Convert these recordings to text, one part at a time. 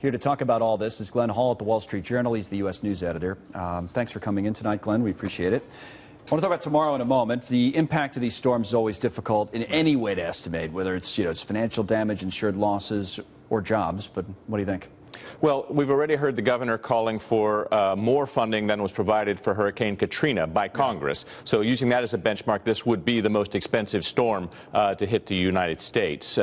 Here to talk about all this is Glenn Hall at the Wall Street Journal. He's the U.S. News editor. Thanks for coming in tonight, Glenn. We appreciate it. I want to talk about tomorrow in a moment. The impact of these storms is always difficult in any way to estimate, whether it's, it's financial damage, insured losses, or jobs. But what do you think? Well, we've already heard the governor calling for more funding than was provided for Hurricane Katrina by Congress. So using that as a benchmark, this would be the most expensive storm to hit the United States.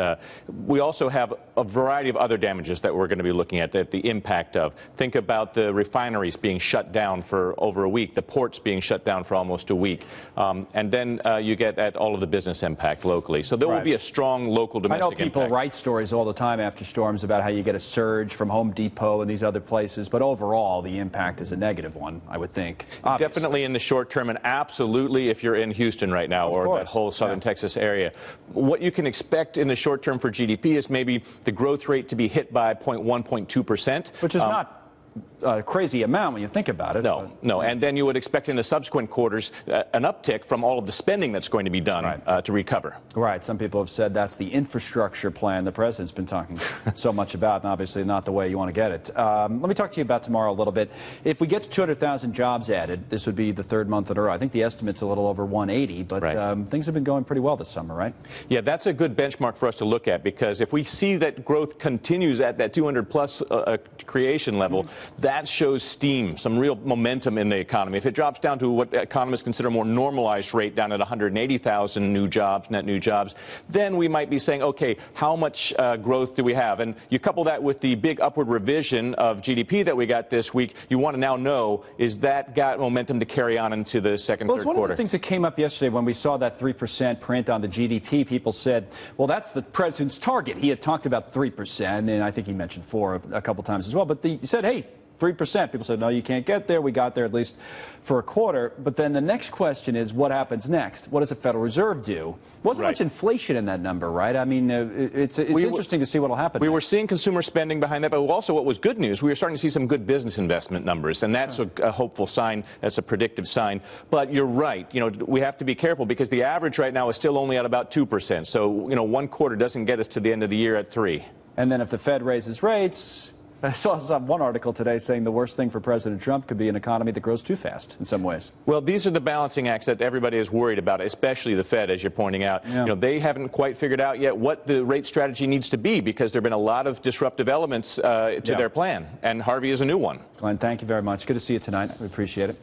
We also have a variety of other damages that we're going to be looking at, the impact of. Think about the refineries being shut down for over a week, the ports being shut down for almost a week. And then you get at all of the business impact locally. So there will be a strong local domestic impact. I know people write stories all the time after storms about how you get a surge from Home Depot and these other places, but overall the impact is a negative one, I would think. Obviously. Definitely in the short term, and absolutely if you're in Houston right now or that whole southern Texas area. What you can expect in the short term for GDP is maybe the growth rate to be hit by 0.1, 0.2%. Which is not a crazy amount when you think about it. No. And then you would expect in the subsequent quarters an uptick from all of the spending that's going to be done to recover. Right. Some people have said that's the infrastructure plan the president's been talking so much about, and obviously not the way you want to get it. Let me talk to you about tomorrow a little bit. If we get to 200,000 jobs added, this would be the third month in a row. I think the estimate's a little over 180, but things have been going pretty well this summer, right? Yeah, that's a good benchmark for us to look at, because if we see that growth continues at that 200-plus creation level, that shows steam, some real momentum in the economy. If it drops down to what economists consider a more normalized rate, down at 180,000 new jobs, net new jobs, then we might be saying, okay, how much growth do we have? And you couple that with the big upward revision of GDP that we got this week, you want to now know, is that got momentum to carry on into the second, third quarter? One of the things that came up yesterday when we saw that 3% print on the GDP, people said, well, that's the president's target. He had talked about 3%, and I think he mentioned 4 a couple times as well, but he said, hey, 3%. People said, no, you can't get there. We got there at least for a quarter. But then the next question is, what happens next? What does the Federal Reserve do? Wasn't much inflation in that number, right? I mean, it's interesting to see what will happen. We were seeing consumer spending behind that, but also what was good news, we were starting to see some good business investment numbers, and that's a hopeful sign. That's a predictive sign. But you're right. We have to be careful, because the average right now is still only at about 2%. So, one quarter doesn't get us to the end of the year at 3. And then if the Fed raises rates, I saw one article today saying the worst thing for President Trump could be an economy that grows too fast in some ways. Well, these are the balancing acts that everybody is worried about, especially the Fed, as you're pointing out. They haven't quite figured out yet what the rate strategy needs to be, because there have been a lot of disruptive elements to their plan, and Harvey is a new one. Glenn, thank you very much. Good to see you tonight. We appreciate it.